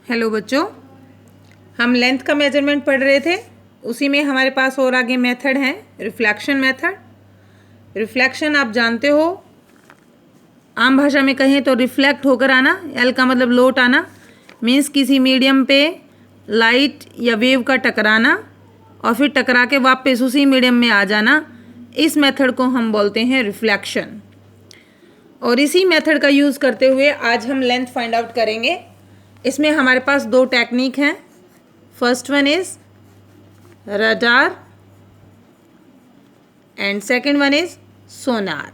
Hello बच्चों, हम length का मेजरमेंट पढ़ रहे थे। उसी में हमारे पास और आगे मेथड है रिफ्लेक्शन मेथड। रिफ्लेक्शन आप जानते हो, आम भाषा में कहें तो रिफ्लेक्ट होकर आना। एल का मतलब लौट आना, मीन्स किसी मीडियम पे लाइट या वेव का टकराना और फिर टकरा के वापस उसी मीडियम में आ जाना। इस मेथड को हम बोलते हैं रिफ्लेक्शन। और इसी मेथड का यूज़ करते हुए आज हम लेंथ फाइंड आउट करेंगे। इसमें हमारे पास दो टेक्निक हैं। First one is radar and second one is Sonar.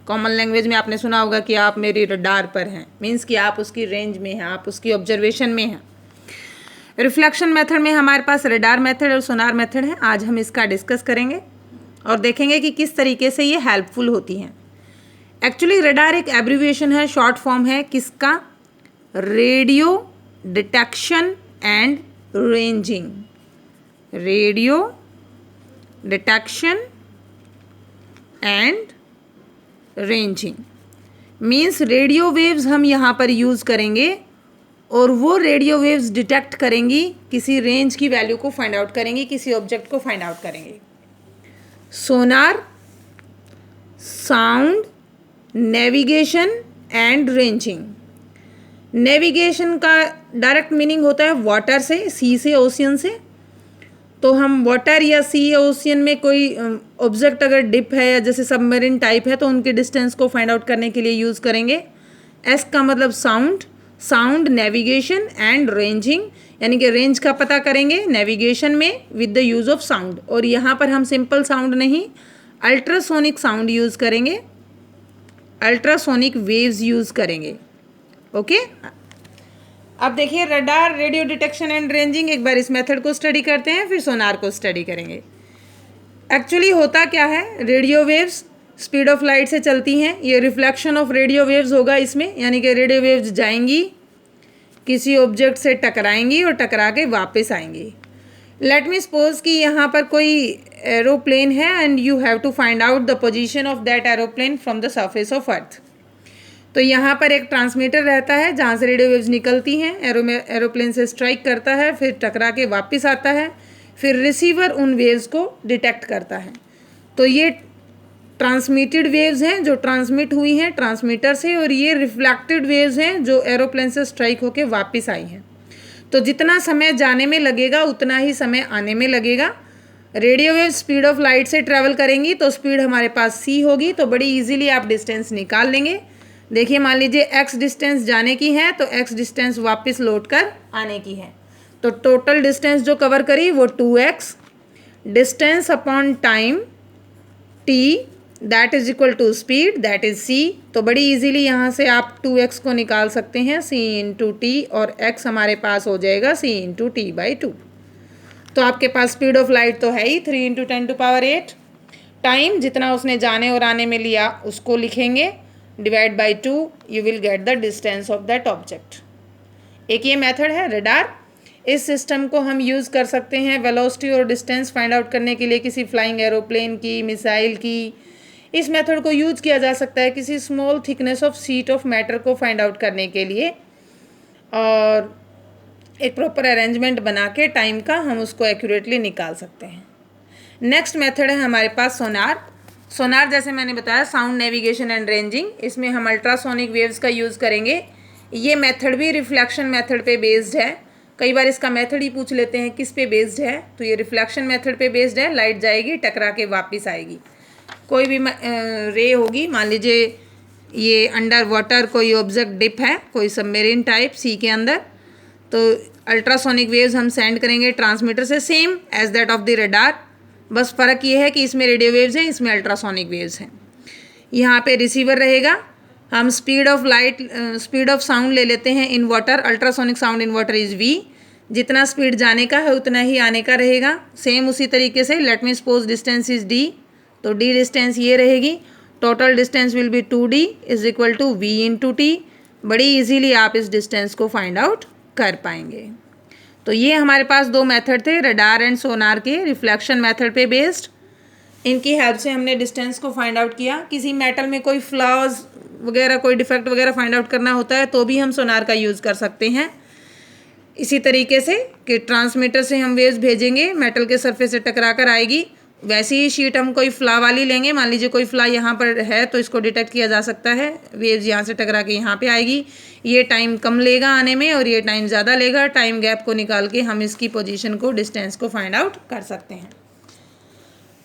Common language में आपने सुना होगा कि आप मेरी रडार पर हैं, मीन्स कि आप उसकी रेंज में हैं, आप उसकी ऑब्जर्वेशन में हैं। रिफ्लेक्शन मेथड में हमारे पास रडार मेथड और सोनार मेथड है। आज हम इसका डिस्कस करेंगे और देखेंगे कि किस तरीके से ये हेल्पफुल होती हैं। एक्चुअली रडार एक एब्रीविएशन है, शॉर्ट फॉर्म है किसका? Radio detection and ranging. Radio detection and ranging means radio waves हम यहाँ पर यूज़ करेंगे और वो रेडियो वेव्स डिटेक्ट करेंगी, किसी रेंज की वैल्यू को फाइंड आउट करेंगी, किसी ऑब्जेक्ट को फाइंड आउट करेंगे। Sonar sound navigation and ranging. Navigation का डायरेक्ट मीनिंग होता है वाटर से, सी से, ओशियन से। तो हम वाटर या सी या ओशियन में कोई ऑब्जेक्ट अगर डिप है या जैसे सबमरीन टाइप है तो उनके डिस्टेंस को फाइंड आउट करने के लिए यूज़ करेंगे। एस का मतलब sound, sound navigation and ranging, यानी कि रेंज का पता करेंगे नेविगेशन में with the use of sound. और यहाँ पर हम सिंपल साउंड नहीं, अल्ट्रासोनिक साउंड यूज़ करेंगे, अल्ट्रासोनिक वेव्स यूज़ करेंगे। ओके अब देखिए radar, radio detection and ranging. एक बार इस मेथड को स्टडी करते हैं, फिर सोनार को स्टडी करेंगे। एक्चुअली होता क्या है, radio waves speed of light से चलती हैं। ये रिफ्लेक्शन ऑफ रेडियो वेव्स होगा इसमें, यानी कि रेडियो वेव्स जाएंगी, किसी ऑब्जेक्ट से टकराएंगी और टकरा के वापस आएंगी। लेट मी सपोज कि यहाँ पर कोई एरोप्लेन है and you have to find out the position of that aeroplane from the surface of earth. तो यहाँ पर एक ट्रांसमीटर रहता है जहाँ से रेडियो वेव्स निकलती हैं, एरोप्लेन से स्ट्राइक करता है, फिर टकरा के वापस आता है, फिर रिसीवर उन वेव्स को डिटेक्ट करता है। तो ये ट्रांसमिटेड वेव्स हैं जो ट्रांसमिट हुई हैं ट्रांसमीटर से, और ये रिफ्लेक्टेड वेव्स हैं जो एरोप्लेन से स्ट्राइक होके वापस आई हैं। तो जितना समय जाने में लगेगा उतना ही समय आने में लगेगा। Radio wave speed of light से ट्रैवल करेंगी तो स्पीड हमारे पास c होगी, तो बड़ी इजीली आप डिस्टेंस निकाल लेंगे। देखिए मान लीजिए x डिस्टेंस जाने की है तो x डिस्टेंस वापस लौट कर आने की है, तो टोटल डिस्टेंस जो कवर करी वो 2x। Distance upon time t that is equal to speed that is c। तो बड़ी इजीली यहाँ से आप 2x को निकाल सकते हैं, c इंटू टी, और x हमारे पास हो जाएगा c इंटू टी बाई 2। तो आपके पास स्पीड ऑफ लाइट तो है ही 3 इंटू 10⁸। टाइम जितना उसने जाने और आने में लिया उसको लिखेंगे, divide by 2, you will get the distance of that object. एक ये मेथड है रडार। इस सिस्टम को हम यूज़ कर सकते हैं वेलोसिटी और डिस्टेंस फाइंड आउट करने के लिए, किसी फ्लाइंग एरोप्लेन की, मिसाइल की। इस मेथड को यूज़ किया जा सकता है किसी small thickness of sheet of matter को फाइंड आउट करने के लिए, और एक प्रॉपर अरेंजमेंट बना के टाइम का हम उसको एक्यूरेटली निकाल सकते हैं। नेक्स्ट मेथड है हमारे पास सोनार। सोनार जैसे मैंने बताया साउंड नेविगेशन एंड रेंजिंग, इसमें हम अल्ट्रासोनिक वेव्स का यूज़ करेंगे। ये मेथड भी रिफ्लेक्शन मेथड पे बेस्ड है। कई बार इसका मेथड ही पूछ लेते हैं किस पे बेस्ड है, तो ये रिफ्लेक्शन मेथड पे बेस्ड है। लाइट जाएगी, टकरा के वापस आएगी। कोई भी रे होगी, मान लीजिए ये अंडर वाटर कोई ऑब्जेक्ट डिप है, कोई सबमरीन टाइप सी के अंदर, तो अल्ट्रासोनिक वेव्स हम सेंड करेंगे ट्रांसमीटर से, same as that of the radar. बस फ़र्क ये है कि इसमें रेडियो वेव्स हैं, इसमें अल्ट्रासोनिक वेव्स हैं। यहाँ पे रिसीवर रहेगा। हम speed of light, speed of sound ले लेते हैं in water. Ultrasonic sound in water is v। जितना स्पीड जाने का है उतना ही आने का रहेगा। सेम उसी तरीके से let me suppose distance is d, तो d डिस्टेंस ये रहेगी। Total distance will be 2d is equal to v into t. बड़ी इजीली आप इस डिस्टेंस को फाइंड आउट कर पाएंगे। तो ये हमारे पास दो मेथड थे रडार एंड सोनार के, रिफ्लेक्शन मेथड पे बेस्ड। इनकी हेल्प से हमने डिस्टेंस को फाइंड आउट किया। किसी मेटल में कोई फ्लॉज वगैरह, कोई डिफेक्ट वगैरह फाइंड आउट करना होता है तो भी हम सोनार का यूज़ कर सकते हैं। इसी तरीके से कि ट्रांसमीटर से हम वेव्स भेजेंगे, मेटल के सरफेस से टकरा कर आएगी, वैसी ही शीट हम कोई फ्ला वाली लेंगे। मान लीजिए कोई फ्ला यहाँ पर है तो इसको डिटेक्ट किया जा सकता है, वेव्स यहाँ से टकरा के यहाँ पे आएगी। ये टाइम कम लेगा आने में और ये टाइम ज़्यादा लेगा। टाइम गैप को निकाल के हम इसकी पोजीशन को, डिस्टेंस को फाइंड आउट कर सकते हैं।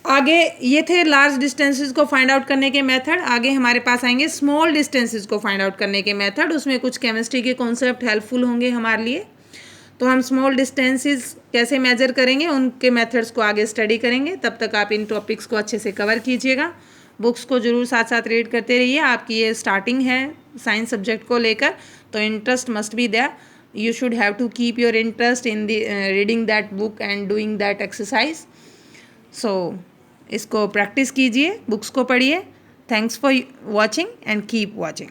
आगे ये थे लार्ज डिस्टेंसेस को फाइंड आउट करने के मेथड। आगे हमारे पास आएंगे स्मॉल डिस्टेंसेस को फाइंड आउट करने के मेथड। उसमें कुछ केमिस्ट्री के कॉन्सेप्ट हेल्पफुल होंगे हमारे लिए। तो हम स्मॉल डिस्टेंसेस कैसे मेजर करेंगे, उनके मेथड्स को आगे स्टडी करेंगे। तब तक आप इन टॉपिक्स को अच्छे से कवर कीजिएगा। बुक्स को जरूर साथ साथ रीड करते रहिए। आपकी ये स्टार्टिंग है साइंस सब्जेक्ट को लेकर, तो interest must be there. You should have to keep your interest in the reading that book and doing that exercise. So इसको प्रैक्टिस कीजिए, बुक्स को पढ़िए। Thanks for watching and keep watching.